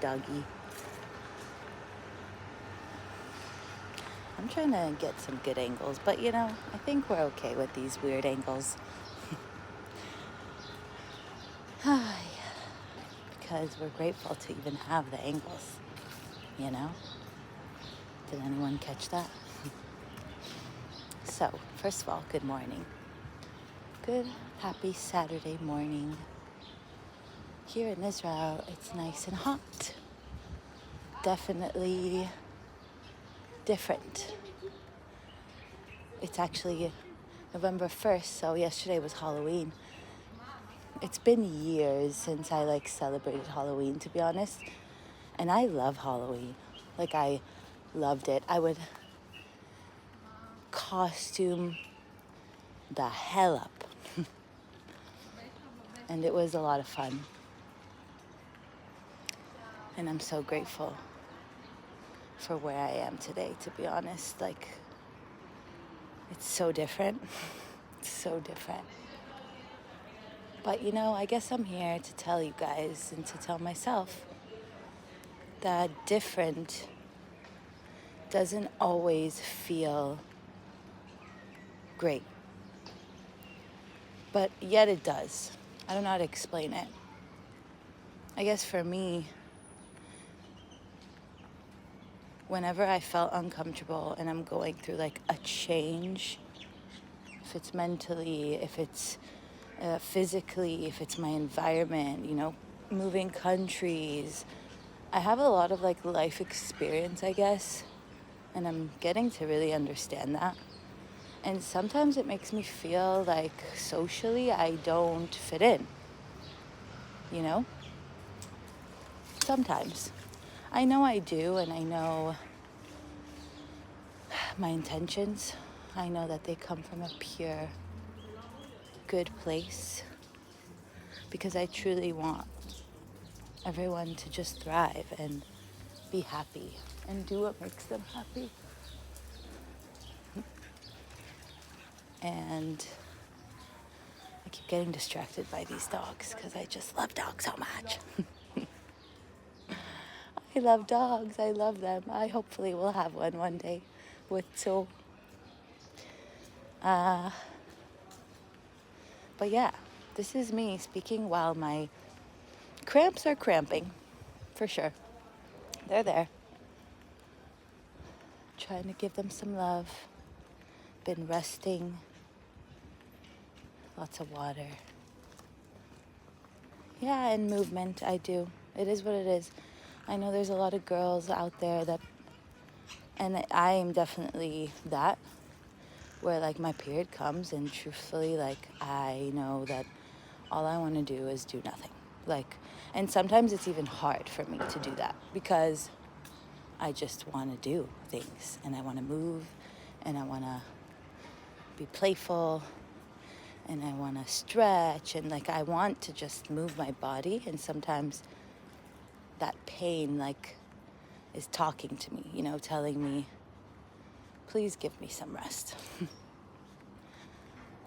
doggy. I'm trying to get some good angles, but I think we're okay with these weird angles. Because we're grateful to even have the angles, Did anyone catch that? So, first of all, good morning. Good, happy Saturday morning. Here in Israel, it's nice and hot. Definitely different. It's actually November 1st, so yesterday was Halloween. It's been years since I celebrated Halloween, to be honest. And I love Halloween. I loved it. I would costume the hell up. And it was a lot of fun. And I'm so grateful for where I am today, to be honest. It's so different. It's so different. But, I guess I'm here to tell you guys and to tell myself that different doesn't always feel great. But yet it does. I don't know how to explain it. I guess for me, whenever I felt uncomfortable and I'm going through a change, if it's mentally, if it's physically, if it's my environment, moving countries, I have a lot of life experience, I guess, and I'm getting to really understand that. And sometimes it makes me feel like socially I don't fit in, Sometimes. I know I do, and I know my intentions. I know that they come from a pure, good place, because I truly want everyone to just thrive and be happy and do what makes them happy. And I keep getting distracted by these dogs because I just love dogs so much. I love dogs. I love them. I hopefully will have one day with Soul. But yeah, this is me speaking while my cramps are cramping, for sure. They're there. Trying to give them some love. Been resting. Lots of water. Yeah, and movement, I do. It is what it is. I know there's a lot of girls out there and I am definitely that, where my period comes and truthfully, I know that all I want to do is do nothing. And sometimes it's even hard for me to do that because I just want to do things and I want to move and I want to be playful and I want to stretch and I want to just move my body, and sometimes that pain is talking to me, telling me, please give me some rest.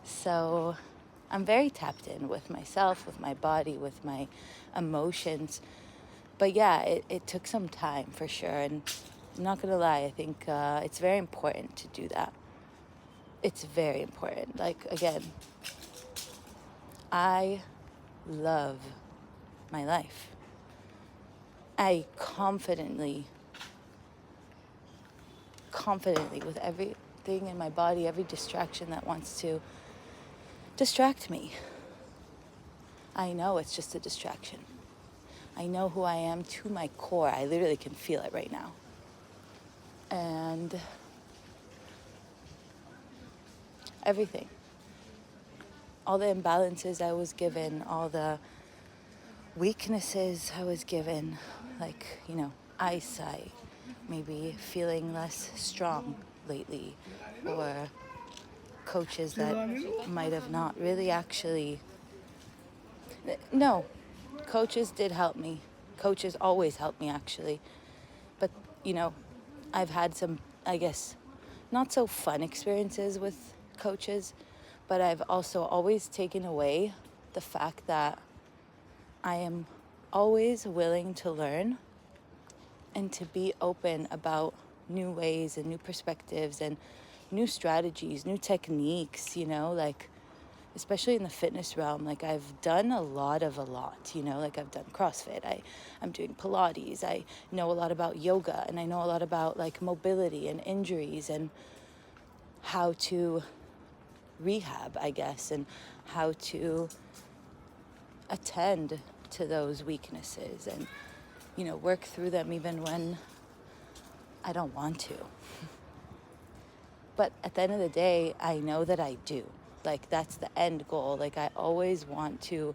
So I'm very tapped in with myself, with my body, with my emotions. But yeah, it took some time for sure. And I'm not going to lie, I think it's very important to do that. It's very important. Again, I love my life. I confidently, with everything in my body, every distraction that wants to distract me, I know it's just a distraction. I know who I am to my core. I literally can feel it right now. And everything. All the imbalances I was given, all the weaknesses I was given, eyesight, maybe feeling less strong lately, or coaches that might have not really actually... No, coaches did help me. Coaches always help me, actually. But, I've had some, I guess, not so fun experiences with coaches, but I've also always taken away the fact that I am always willing to learn and to be open about new ways and new perspectives and new strategies, new techniques, like especially in the fitness realm. Like I've done a lot, like I've done CrossFit, I'm doing Pilates, I know a lot about yoga, and I know a lot about like mobility and injuries and how to rehab, I guess, and how to attend to those weaknesses and, work through them even when I don't want to. But at the end of the day, I know that I do. Like that's the end goal. Like I always want to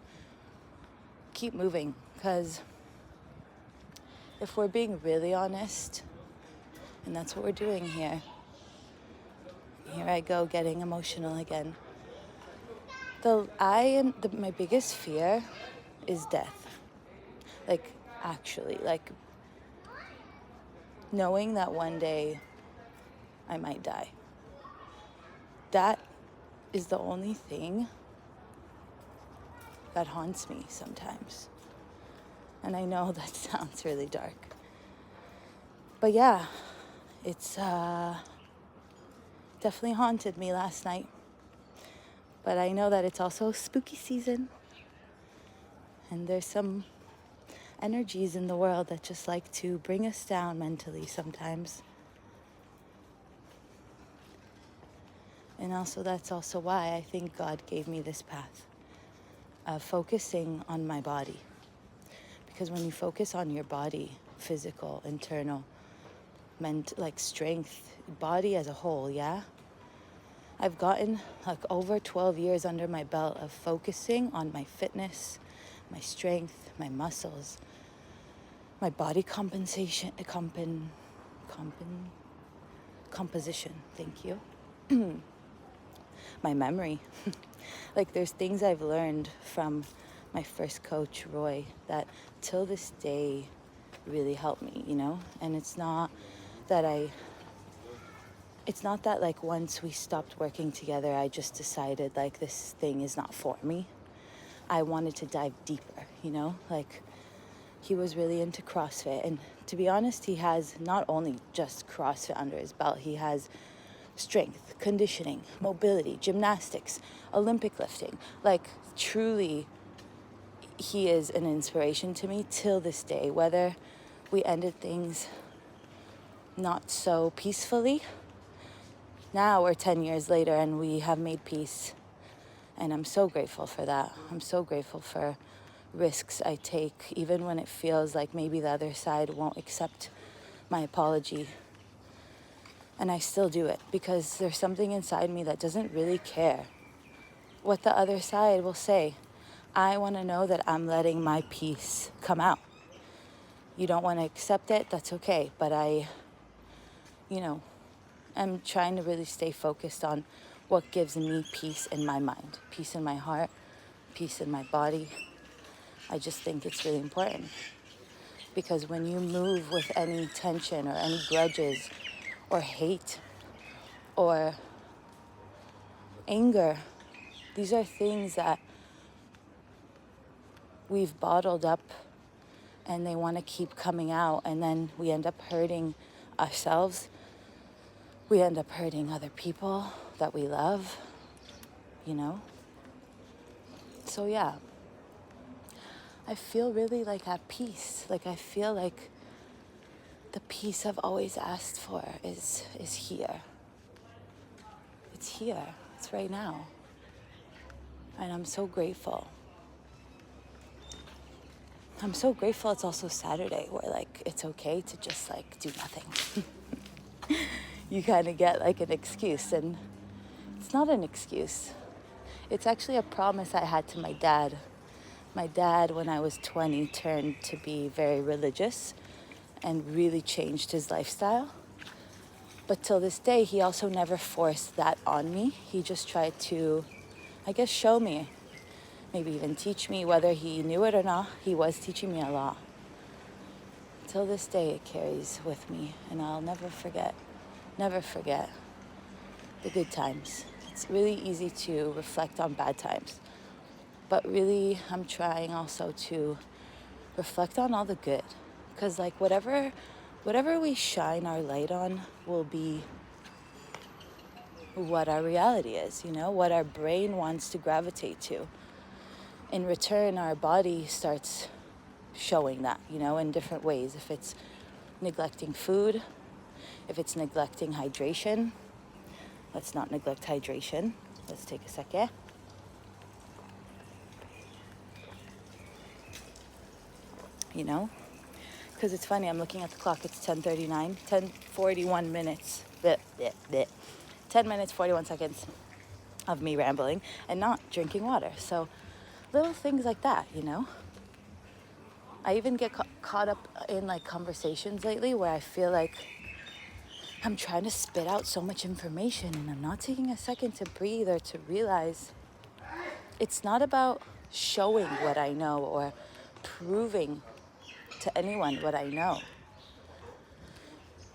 keep moving, because if we're being really honest, and that's what we're doing here I go getting emotional again. My biggest fear is death. Like actually, like knowing that one day I might die. That is the only thing that haunts me sometimes. And I know that sounds really dark. But yeah, it's definitely haunted me last night. But I know that it's also spooky season. And there's some energies in the world that just like to bring us down mentally sometimes. And also that's also why I think God gave me this path of focusing on my body. Because when you focus on your body, physical, internal, like strength, body as a whole, yeah? I've gotten like over 12 years under my belt of focusing on my fitness, my strength, my muscles, my body composition, thank you. My memory. Like there's things I've learned from my first coach, Roy, that till this day really helped me, And it's not that like once we stopped working together, I just decided like this thing is not for me. I wanted to dive deeper, like he was really into CrossFit. And to be honest, he has not only just CrossFit under his belt, he has strength, conditioning, mobility, gymnastics, Olympic lifting. Like truly, he is an inspiration to me till this day, whether we ended things not so peacefully. Now we're 10 years later and we have made peace. And I'm so grateful for that. I'm so grateful for risks I take, even when it feels like maybe the other side won't accept my apology. And I still do it because there's something inside me that doesn't really care what the other side will say. I want to know that I'm letting my peace come out. You don't want to accept it, that's okay. But I'm trying to really stay focused on what gives me peace in my mind, peace in my heart, peace in my body. I just think it's really important. Because when you move with any tension or any grudges or hate or anger, these are things that we've bottled up and they want to keep coming out, and then we end up hurting ourselves. We end up hurting other people that we love, So yeah, I feel really like at peace. Like I feel like the peace I've always asked for is here. It's here. It's right now. And I'm so grateful. I'm so grateful it's also Saturday, where like it's okay to just like do nothing. You kind of get like an excuse, and it's not an excuse. It's actually a promise I had to my dad. My dad, when I was 20, turned to be very religious and really changed his lifestyle. But till this day, he also never forced that on me. He just tried to, I guess, show me, maybe even teach me, whether he knew it or not. He was teaching me a lot. Till this day, it carries with me, and I'll never forget the good times. It's really easy to reflect on bad times, but really I'm trying also to reflect on all the good, because like whatever whatever we shine our light on will be what our reality is, what our brain wants to gravitate to. In return, our body starts showing that, in different ways. If it's neglecting food, if it's neglecting hydration, let's not neglect hydration. Let's take a second. Because it's funny, I'm looking at the clock, it's 10:39, 10:41 minutes, 10 minutes, 41 seconds of me rambling and not drinking water. So little things like that, I even get caught up in like conversations lately where I feel like I'm trying to spit out so much information and I'm not taking a second to breathe or to realize it's not about showing what I know or proving to anyone what I know.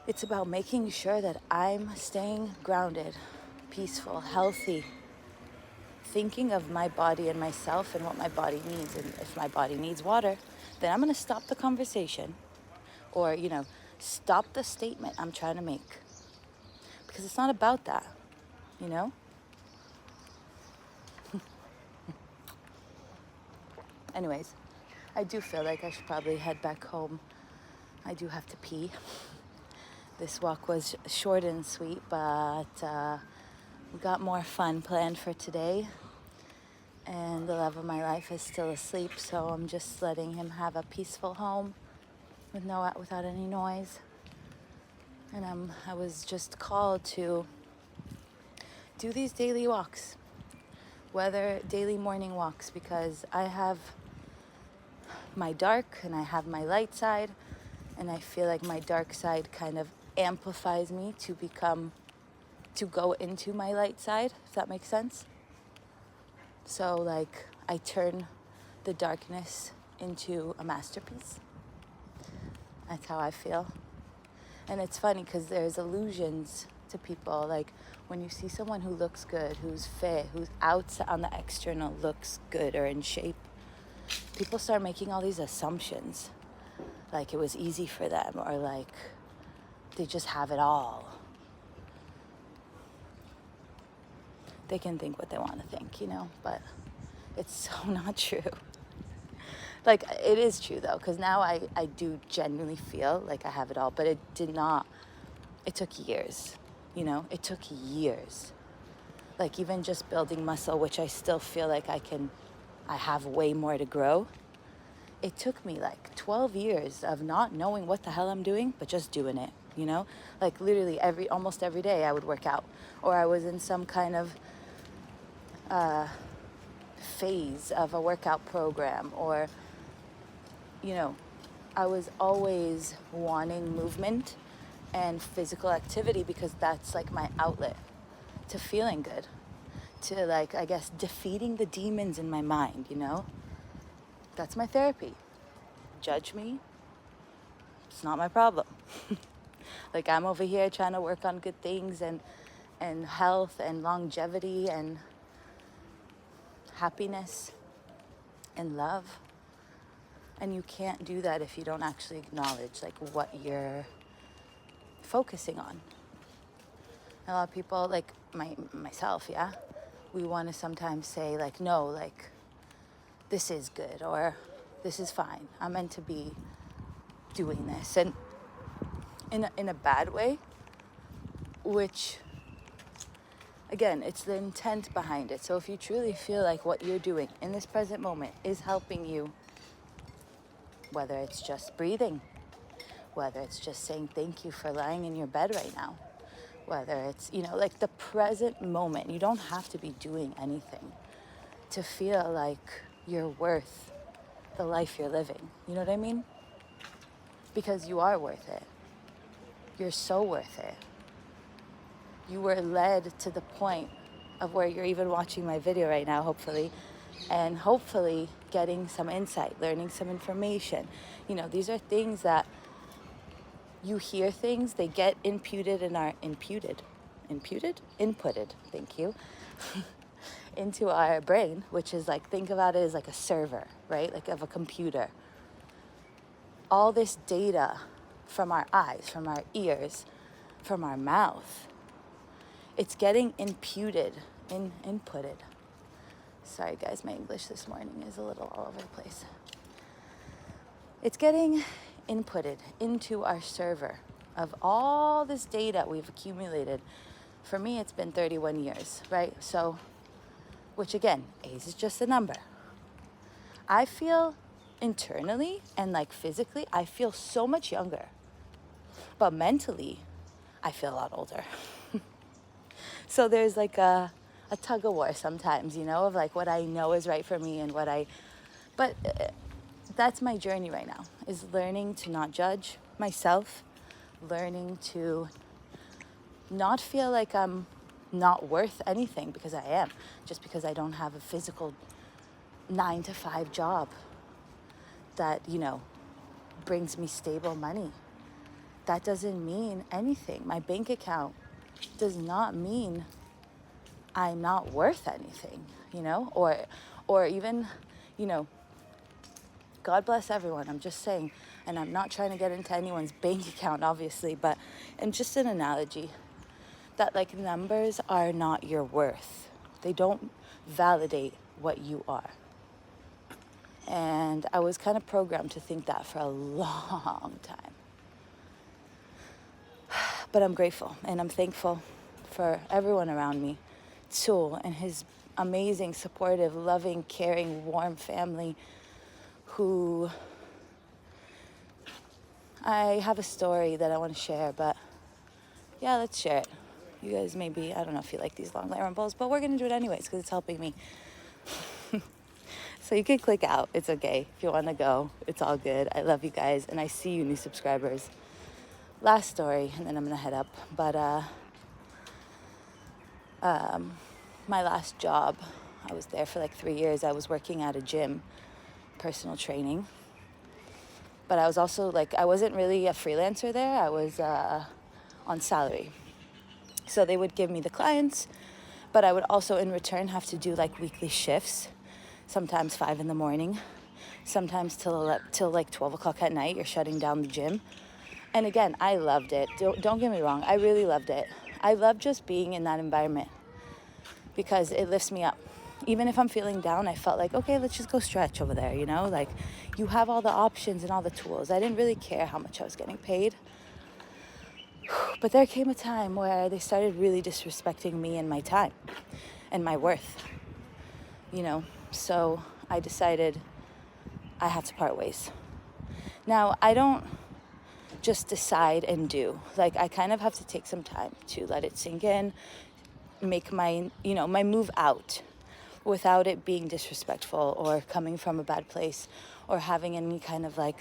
It's about making sure that I'm staying grounded, peaceful, healthy, thinking of my body and myself and what my body needs. And if my body needs water, then I'm going to stop the conversation or, stop the statement I'm trying to make. Because it's not about that, Anyways, I do feel like I should probably head back home. I do have to pee. This walk was short and sweet, but we got more fun planned for today. And the love of my life is still asleep, so I'm just letting him have a peaceful home without any noise. And I was just called to do these daily walks, whether daily morning walks, because I have my dark and I have my light side, and I feel like my dark side kind of amplifies me to go into my light side, if that makes sense. So like I turn the darkness into a masterpiece. That's how I feel. And it's funny because there's illusions to people. Like when you see someone who looks good, who's fit, who's out on the external looks good or in shape, people start making all these assumptions. Like it was easy for them or like they just have it all. They can think what they want to think, but it's so not true. Like it is true though, because now I do genuinely feel like I have it all, but it took years, it took years. Like even just building muscle, which I still feel like I have way more to grow. It took me like 12 years of not knowing what the hell I'm doing, but just doing it, Like literally almost every day I would work out, or I was in some kind of phase of a workout program, or, I was always wanting movement and physical activity because that's like my outlet to feeling good, to like, I guess, defeating the demons in my mind, That's my therapy. Judge me. It's not my problem. Like I'm over here trying to work on good things and health and longevity and happiness and love. And you can't do that if you don't actually acknowledge like what you're focusing on. A lot of people, like myself, we want to sometimes say like, no, like this is good or this is fine. I'm meant to be doing this, and in a bad way, which again, it's the intent behind it. So if you truly feel like what you're doing in this present moment is helping you, whether it's just breathing, whether it's just saying thank you for lying in your bed right now, whether it's, like the present moment, you don't have to be doing anything to feel like you're worth the life you're living. You know what I mean? Because you are worth it. You're so worth it. You were led to the point of where you're even watching my video right now, hopefully, and hopefully getting some insight, learning some information. These are things that you hear things, they get inputted and are inputted, thank you, into our brain, which is like, think about it as like a server, right? Like of a computer. All this data from our eyes, from our ears, from our mouth. It's getting inputted. Sorry guys, my English this morning is a little all over the place. It's getting inputted into our server of all this data we've accumulated. For me, it's been 31 years, right? So, which again, age is just a number. I feel internally and like physically, I feel so much younger. But mentally, I feel a lot older. So there's like a tug of war sometimes, you know, of like what I know is right for me and but that's my journey right now, is learning to not judge myself, learning to not feel like I'm not worth anything, because I am, just because I don't have a physical 9-to-5 job that, you know, brings me stable money. That doesn't mean anything. My bank account does not mean I'm not worth anything, you know, or even, you know, God bless everyone. I'm just saying, and I'm not trying to get into anyone's bank account, obviously, but I'm just an analogy that like numbers are not your worth. They don't validate what you are. And I was kind of programmed to think that for a long time. But I'm grateful and I'm thankful for everyone around me. Tul and his amazing, supportive, loving, caring, warm family who... I have a story that I want to share, but yeah, let's share it. You guys maybe, I don't know if you like these long rambles, but we're going to do it anyways because it's helping me. So you can click out. It's okay. If you want to go, it's all good. I love you guys, and I see you new subscribers. Last story, and then I'm going to head up. But my last job, I was there for like 3 years. I was working at a gym, personal training. But I was also like, I wasn't really a freelancer there. I was on salary. So they would give me the clients, but I would also in return have to do like weekly shifts, sometimes 5 a.m, sometimes till like 12 o'clock at night. You're shutting down the gym. And again, I loved it. Don't get me wrong. I really loved it. I love just being in that environment because it lifts me up. Even if I'm feeling down, I felt like, okay, let's just go stretch over there, you know? Like, you have all the options and all the tools. I didn't really care how much I was getting paid. But there came a time where they started really disrespecting me and my time and my worth, you know? So I decided I had to part ways. Now, I don't just decide and do. Like, I kind of have to take some time to let it sink in, make my move out without it being disrespectful or coming from a bad place or having any kind of like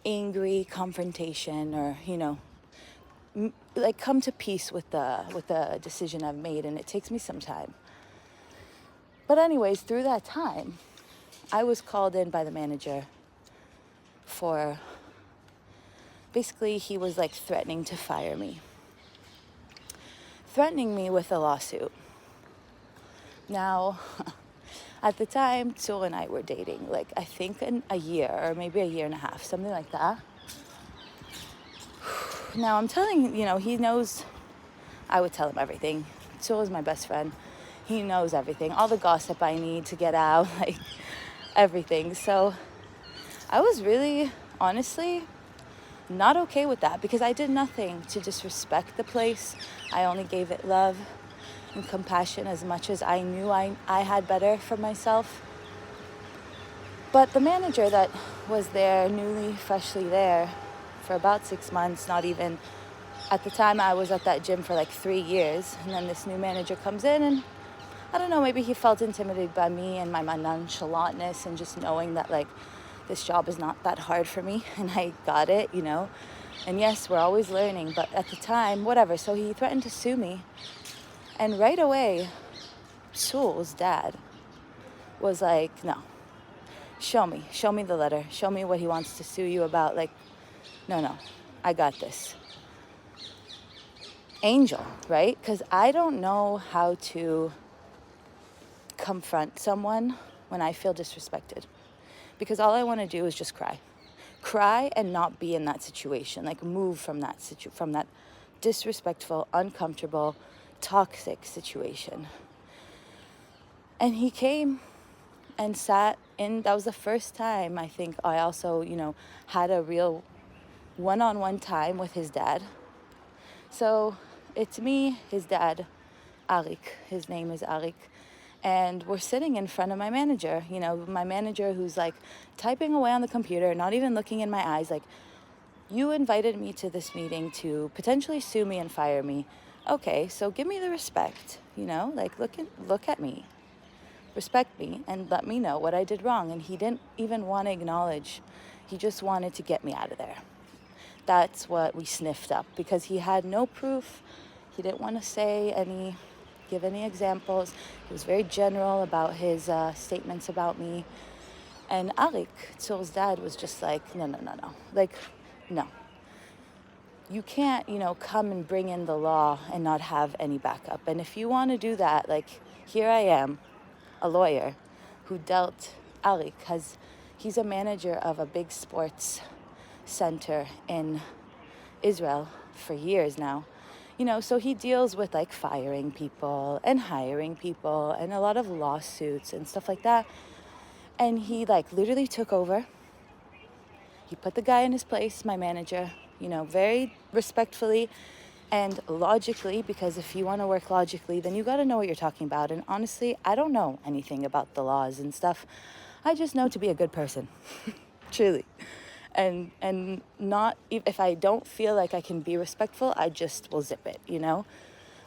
angry confrontation or, you know, like come to peace with the decision I've made. And it takes me some time. But anyways, through that time, I was called in by the manager for, basically he was like threatening to fire me. Threatening me with a lawsuit. Now, at the time, Tul and I were dating, like I think a year or maybe a year and a half, something like that. Now I'm telling, you know, he knows I would tell him everything. Tul is my best friend. He knows everything, all the gossip I need to get out, like everything. So I was really, honestly, not okay with that because I did nothing to disrespect the place. I only gave it love and compassion as much as I knew I had better for myself. But the manager that was there, freshly there for about 6 months, not even, at the time I was at that gym for like 3 years, and then this new manager comes in and I don't know, maybe he felt intimidated by me and my nonchalantness and just knowing that like this job is not that hard for me and I got it, you know. And yes, we're always learning, but at the time, whatever. So he threatened to sue me. And right away, Tul's dad was like, no, show me the letter. Show me what he wants to sue you about. Like, no, I got this. Angel, right? Because I don't know how to confront someone when I feel disrespected. Because all I want to do is just cry. cry and not be in that situation, like move from that disrespectful, uncomfortable, toxic situation. And he came and sat in. That was the first time I think I also, had a real one-on-one time with his dad. So it's me, his dad, Arik. His name is Arik. And we're sitting in front of my manager, my manager who's like typing away on the computer, not even looking in my eyes, like, you invited me to this meeting to potentially sue me and fire me. Okay, so give me the respect, like look at me, respect me, and let me know what I did wrong. And he didn't even want to acknowledge. He just wanted to get me out of there. That's what we sniffed up, because he had no proof. He didn't want to give any examples. He was very general about his statements about me. And Arik, Tzur's dad, was just like, no. Like, no. You can't, come and bring in the law and not have any backup. And if you want to do that, like, here I am, a lawyer who dealt, Arik, he's a manager of a big sports center in Israel for years now. So he deals with like firing people and hiring people and a lot of lawsuits and stuff like that. And he like literally took over. He put the guy in his place, my manager, very respectfully and logically, because if you want to work logically, then you got to know what you're talking about. And honestly, I don't know anything about the laws and stuff. I just know to be a good person, truly. And not, if I don't feel like I can be respectful, I just will zip it,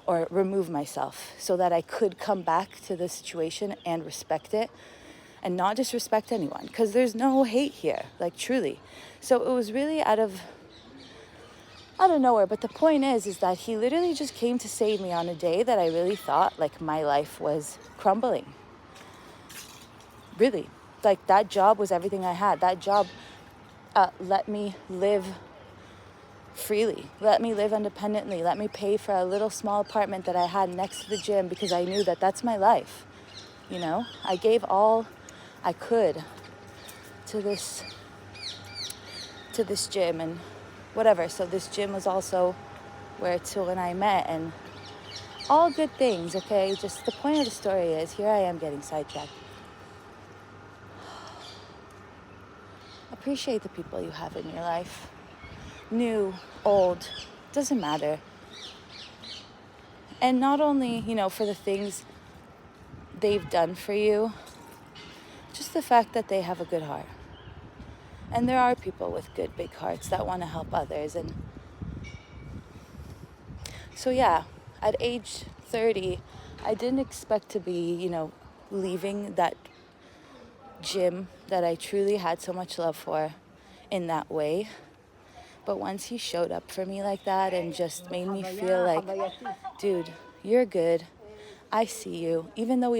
or remove myself so that I could come back to the situation and respect it and not disrespect anyone, because there's no hate here, like, truly. So it was really out of nowhere. But the point is that he literally just came to save me on a day that I really thought like my life was crumbling. Really, like, that job was everything I had. That job let me live freely, let me live independently, let me pay for a little small apartment that I had next to the gym, because I knew that that's my life. I gave all I could to this gym and whatever. So this gym was also where Tzur and I met, and all good things, okay? Just the point of the story is, here I am getting sidetracked. Appreciate the people you have in your life. New, old, doesn't matter. And not only, for the things they've done for you, just the fact that they have a good heart. And there are people with good, big hearts that want to help others. And so, yeah, at age 30, I didn't expect to be, leaving that gym that I truly had so much love for in that way. But once he showed up for me like that and just made me feel like, dude, you're good. I see you. Even though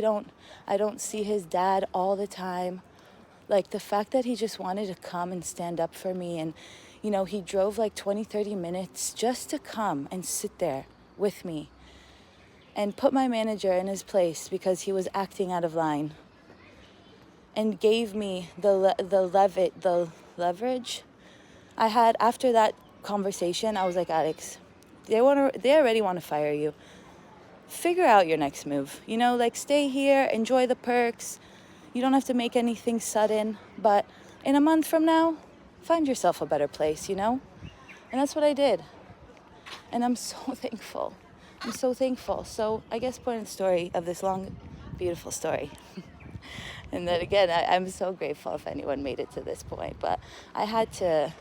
I don't see his dad all the time. Like, the fact that he just wanted to come and stand up for me, and, he drove like 20, 30 minutes just to come and sit there with me and put my manager in his place because he was acting out of line, and gave me the leverage I had. After that conversation, I was like, Alex, they already want to fire you. Figure out your next move. Like, stay here, enjoy the perks. You don't have to make anything sudden, but in a month from now, find yourself a better place, And that's what I did. And I'm so thankful. I'm so thankful. So I guess point of the story of this long, beautiful story. And then again, I'm so grateful if anyone made it to this point. But I had to,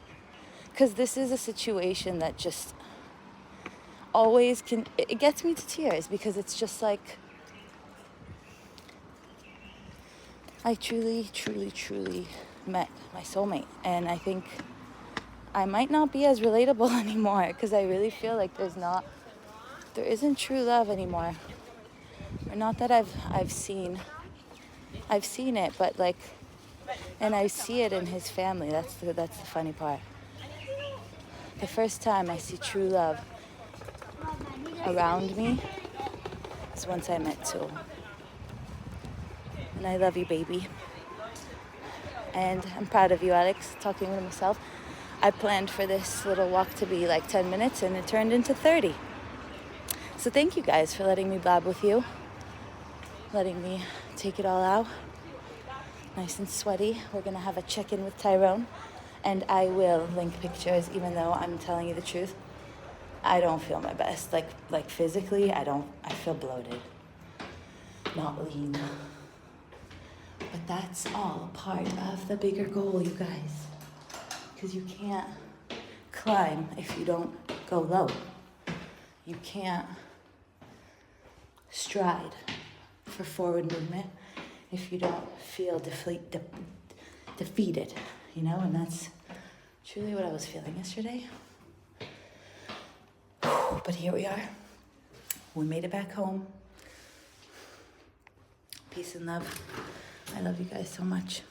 because this is a situation that just always it gets me to tears, because it's just like, I truly, truly, truly met my soulmate. And I think I might not be as relatable anymore, because I really feel like there isn't true love anymore. Or not that I've seen it, but like, and I see it in his family. That's the funny part. The first time I see true love around me is once I met Tzur. And I love you, baby. And I'm proud of you, Alex, talking to myself. I planned for this little walk to be like 10 minutes and it turned into 30. So thank you guys for letting me blab with you, letting me take it all out. Nice and sweaty. We're gonna have a check-in with Tyrone, and I will link pictures, even though I'm telling you the truth. I don't feel my best. Like physically, I feel bloated, not lean. But that's all part of the bigger goal, you guys. Because you can't climb if you don't go low. You can't stride for forward movement if you don't feel defeated, you know? And that's truly what I was feeling yesterday. But here we are. We made it back home. Peace and love. I love you guys so much.